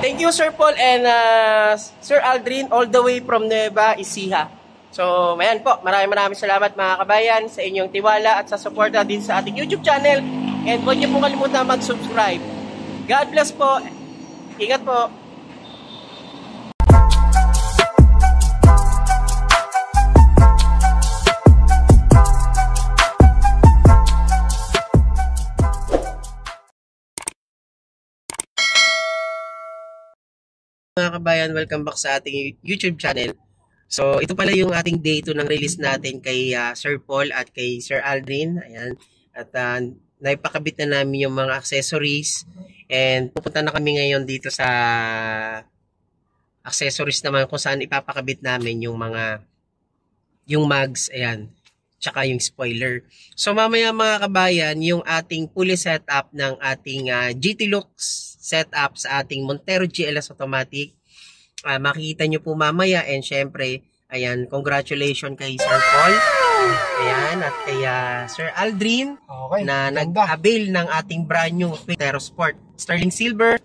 Thank you, Sir Paul and Sir Aldrin, all the way from Nueva Ecija. So, ayan po, maraming salamat mga kabayan sa inyong tiwala at sa suporta din sa ating YouTube channel. And huwag niyo po kalimutan mag-subscribe. God bless po. Ingat po. Mga kabayan, welcome back sa ating YouTube channel. So, ito pala yung ating day 2 ng release natin kay Sir Paul at kay Sir Aldrin. Ayan. At naipakabit na namin yung mga accessories. And pupunta na kami ngayon dito sa accessories naman kung saan ipapakabit namin yung mags. Ayan. Tsaka yung spoiler. So, mamaya mga kabayan, yung ating fully setup ng ating GT Lux setup sa ating Montero GLS Automatic. Makikita nyo po mamaya, and syempre, ayan, congratulations kay Sir Paul, ayan, at kay Sir Aldrin, na nag-avail ng ating brand new Montero Sport Sterling Silver,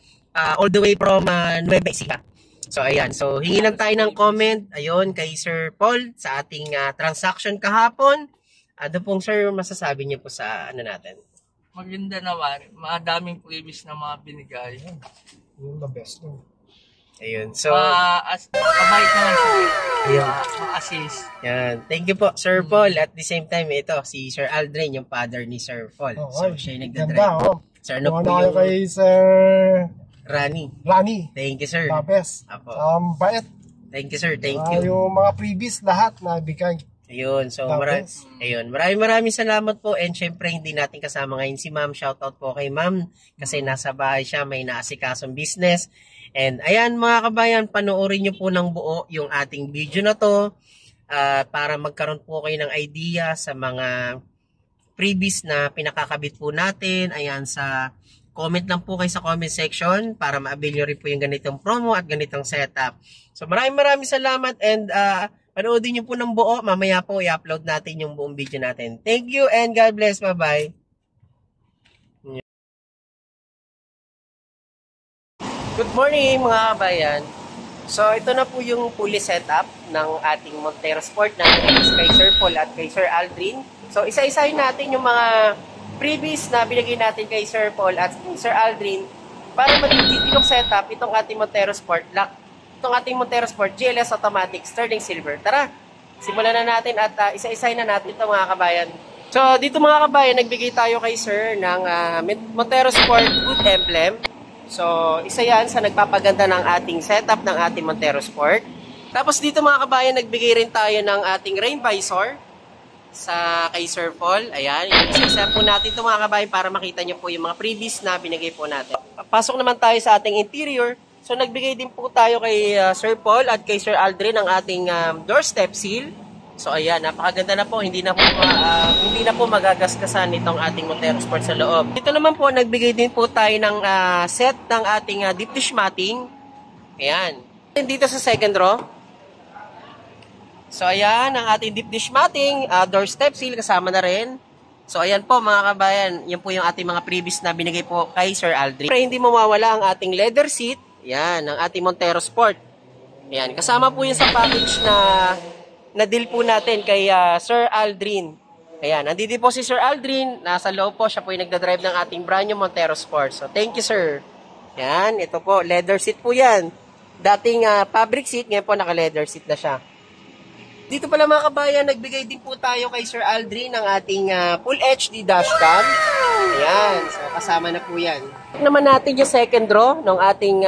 all the way from Nueva Ecija. So ayan, so hingi lang tayo ng comment, ayun, kay Sir Paul sa ating transaction kahapon. Ano pong sir masasabi niyo po sa ano natin? Maganda naman, madaming previous na mga binigay. Yung the best no. Ayun, so kabait naman siya. Ayun. Ma-assist. Yan. Thank you po, Sir Paul. At the same time, ito, si Sir Aldrin, yung father ni Sir Paul. So, siya yung nagdadrive. Sir, ano po yung kay Sir Rani. Thank you, sir. Tapos, bait. Thank you, sir. Thank you. Yung mga previous lahat na bigay. Ayun, so maraming salamat po, and syempre hindi natin kasama ngayon si Ma'am. Shoutout po kay Ma'am kasi nasa bahay siya, may naasikasong business. And ayan mga kabayan, panoorin nyo po ng buo yung ating video na to para magkaroon po kayo ng idea sa mga freebies na pinakakabit po natin. Ayan, sa comment lang po kayo sa comment section para ma-avail nyo rin po yung ganitong promo at ganitong setup. So maraming salamat, and panoodin nyo po ng buo. Mamaya po i-upload natin yung buong video natin. Thank you and God bless. Bye-bye. Good morning mga kabayan. So ito na po yung fully setup ng ating Montero Sport na kay Sir Paul at kay Sir Aldrin. So isa-isahin natin yung mga freebies na binigay natin kay Sir Paul at Sir Aldrin para mag-GT Lux setup itong ating Montero Sport GLS Automatic Sterling Silver. Tara, simulan na natin at isa-isahin na natin ito mga kabayan. So dito mga kabayan, nagbigay tayo kay Sir ng Montero Sport Hood Emblem. So isa yan sa nagpapaganda ng ating setup ng ating Montero Sport. Tapos dito mga kabayan, nagbigay rin tayo ng ating rain visor sa kay Sir Paul. Ayan, isa-isa po natin ito mga kabayan para makita nyo po yung mga freebies na binigay po natin. Pasok naman tayo sa ating interior. So nagbigay din po tayo kay Sir Paul at kay Sir Aldrin ng ating doorstep seal. So ayan, napakaganda na po, hindi na po magagasgasan itong ating Montero Sport sa loob. Dito naman po nagbigay din po tayo ng set ng ating deep dish matting. Ayan. Dito sa second row. So ayan, ang ating deep dish matting, doorstep seal kasama na rin. So ayan po mga kabayan, yan po yung ating mga previous na binigay po kay Sir Aldrin. Pero hindi mawawala ang ating leather seat. Yan, ang ating Montero Sport. Yan, kasama po yun sa package na deal po natin kay Sir Aldrin. Ayan, nandito po si Sir Aldrin. Nasa loob po, siya po yung nagdadrive ng ating brand new Montero Sport. So, thank you, sir. Yan, ito po, leather seat po yan. Dating fabric seat, ngayon po naka-leather seat na siya. Dito pala mga kabayan, nagbigay din po tayo kay Sir Aldrin ng ating Full HD dashcam. Ayan, so kasama na po yan. Naman natin yung second row ng ating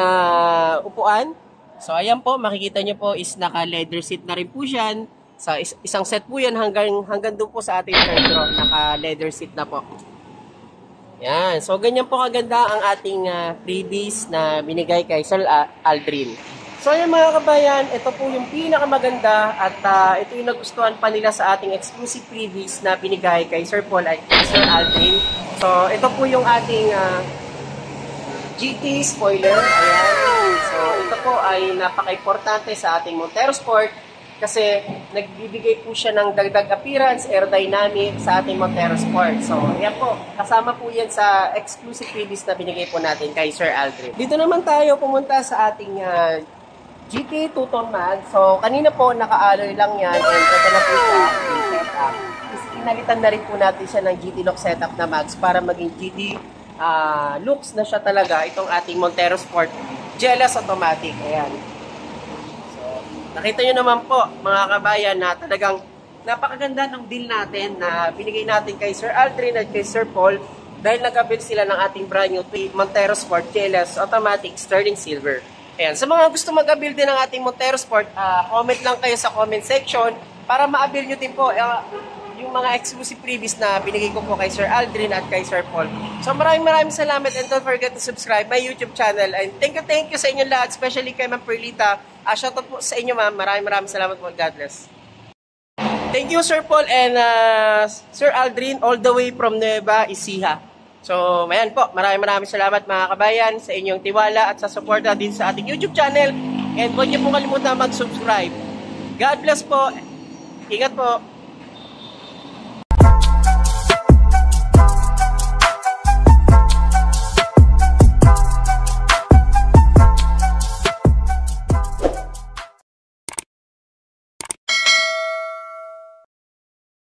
upuan. So ayan po, makikita nyo po is naka-leather seat na rin po siyan. Sa isang set po yan hanggang doon po sa ating third row, naka-leather seat na po. Yan, so ganyan po kaganda ang ating freebies na binigay kay Sir Aldrin. So ayan mga kabayan, ito po yung pinakamaganda at ito yung nagustuhan pa nila sa ating exclusive freebies na binigay kay Sir Paul at kay Sir Aldrin. So ito po yung ating GT spoiler. Ayan. So ito po ay napaka-importante sa ating Montero Sport kasi nagbibigay po siya ng dagdag appearance, aerodynamic sa ating Montero Sport. So, yan po. Kasama po yan sa exclusive freebies na binigay po natin kay Sir Aldrin. Dito naman tayo pumunta sa ating GT 2-tone mag. So, kanina po naka-alloy lang yan and ito na po siya yung setup. Pinalitan na rin po natin siya ng GT look setup na mags para maging GT looks na siya talaga itong ating Montero Sport GLS automatic. Ayan. Nakita nyo naman po, mga kabayan, na talagang napakaganda ng deal natin na binigay natin kay Sir Aldrin at kay Sir Paul dahil nag-build sila ng ating brand new Montero Sport GLS Automatic Sterling Silver. Ayan, sa mga gusto mag-build din ng ating Montero Sport, comment lang kayo sa comment section para ma-build nyo din po yung mga exclusive freebies na binigay ko po kay Sir Aldrin at kay Sir Paul. So maraming salamat and don't forget to subscribe my YouTube channel. And thank you sa inyo lahat, especially kay Ma'am Perlita. Shoutout po sa inyo, ma'am. Maraming salamat po. God bless. Thank you, Sir Paul and Sir Aldrin, all the way from Nueva Ecija. So, mayan po. Maraming salamat mga kabayan sa inyong tiwala at sa suporta din sa ating YouTube channel. And huwag niyo po kalimutan mag-subscribe. God bless po. Ingat po.